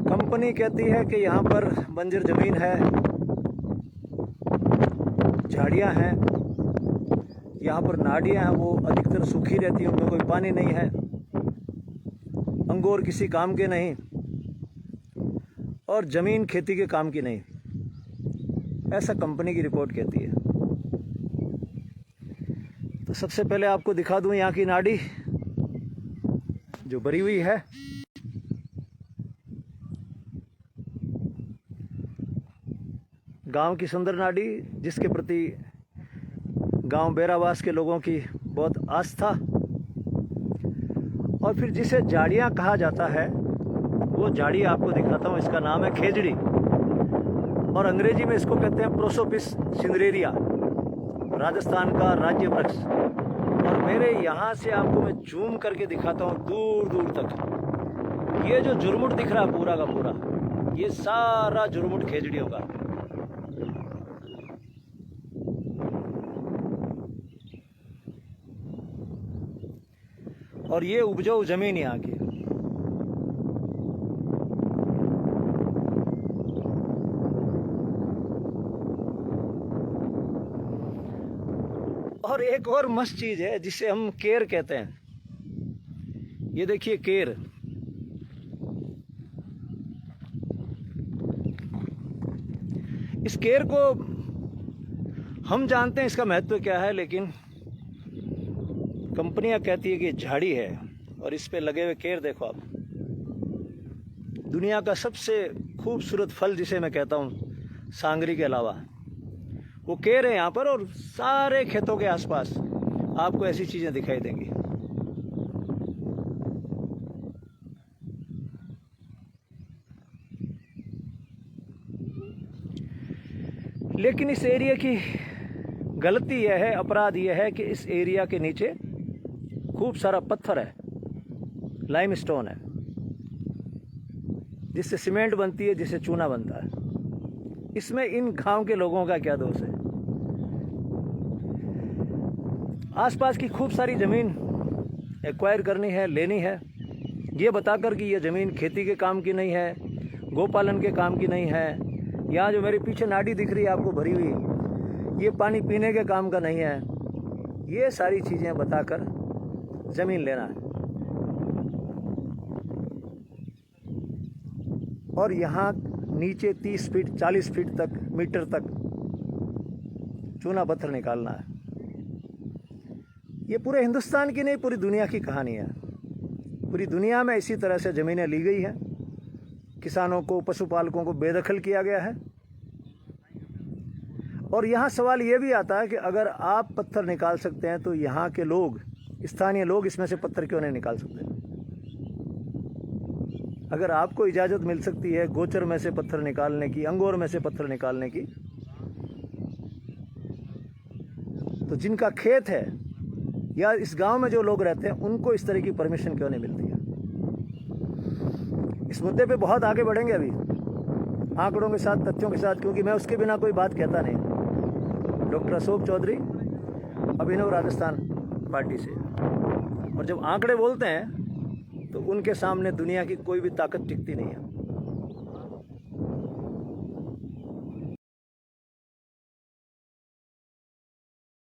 Company कहती है कि यहाँ पर बंजर ज़मीन है, झाड़ियाँ हैं, यहाँ पर नालियाँ हैं वो अधिकतर सूखी रहती हैं, उनमें कोई पानी नहीं है, अंगूर किसी काम के नहीं और ज़मीन खेती के काम की नहीं, ऐसा कंपनी की रिपोर्ट कहती है। तो सबसे पहले आपको दिखा दूं यहाँ की नाड़ी जो भरी हुई है। गांव की सुंदर नाड़ी जिसके प्रति गांव बेरावास के लोगों की बहुत आस्था, और फिर जिसे झाड़ियाँ कहा जाता है वो झाड़ी आपको दिखाता हूँ। इसका नाम है खेजड़ी और अंग्रेजी में इसको कहते हैं प्रोसोपिस सिंदरेरिया, राजस्थान का राज्य वृक्ष। और मेरे यहाँ से आपको मैं जूम करके दिखाता हूँ दूर दूर तक। ये जो झुरमुट दिख रहा है पूरा का पूरा, ये सारा झुरमुट खेजड़ियों का। और ये उपजाऊ जमीन यहाँ की। और एक और मस्त चीज है जिसे हम केर कहते हैं। ये देखिए केर, इस केर को हम जानते हैं इसका महत्व क्या है, लेकिन कंपनियां कहती है कि झाड़ी है। और इस पे लगे हुए केर देखो आप। दुनिया का सबसे खूबसूरत फल जिसे मैं कहता हूँ सांगरी के अलावा, वो केर है यहाँ पर। और सारे खेतों के आसपास आपको ऐसी चीजें दिखाई देंगी। लेकिन इस एरिया की गलती यह है, अपराध यह है कि इस एरिया के नीचे खूब सारा पत्थर है, लाइमस्टोन है, जिससे सीमेंट बनती है, जिससे चूना बनता है। इसमें इन गांव के लोगों का क्या दोष है? आसपास की खूब सारी ज़मीन एक्वायर करनी है, लेनी है, ये बताकर कि ये ज़मीन खेती के काम की नहीं है, गोपालन के काम की नहीं है। यहाँ जो मेरे पीछे नाड़ी दिख रही है आपको भरी हुई, ये पानी पीने के काम का नहीं है। ये सारी चीज़ें बताकर ज़मीन लेना है। और यहाँ नीचे 30 फीट 40 फीट तक मीटर तक चूना पत्थर निकालना है। ये पूरे हिंदुस्तान की नहीं, पूरी दुनिया की कहानी है। पूरी दुनिया में इसी तरह से ज़मीनें ली गई हैं, किसानों को, पशुपालकों को बेदखल किया गया है। और यहाँ सवाल ये भी आता है कि अगर आप पत्थर निकाल सकते हैं तो यहाँ के लोग, स्थानीय लोग इसमें से पत्थर क्यों नहीं निकाल सकते? अगर आपको इजाज़त मिल सकती है गोचर में से पत्थर निकालने की, अंगूर में से पत्थर निकालने की, तो जिनका खेत है या इस गांव में जो लोग रहते हैं उनको इस तरह की परमिशन क्यों नहीं मिलती है? इस मुद्दे पे बहुत आगे बढ़ेंगे अभी, आंकड़ों के साथ, तथ्यों के साथ, क्योंकि मैं उसके बिना कोई बात कहता नहीं। डॉक्टर अशोक चौधरी, अभिनव राजस्थान पार्टी से। और जब आंकड़े बोलते हैं तो उनके सामने दुनिया की कोई भी ताकत टिकती नहीं है।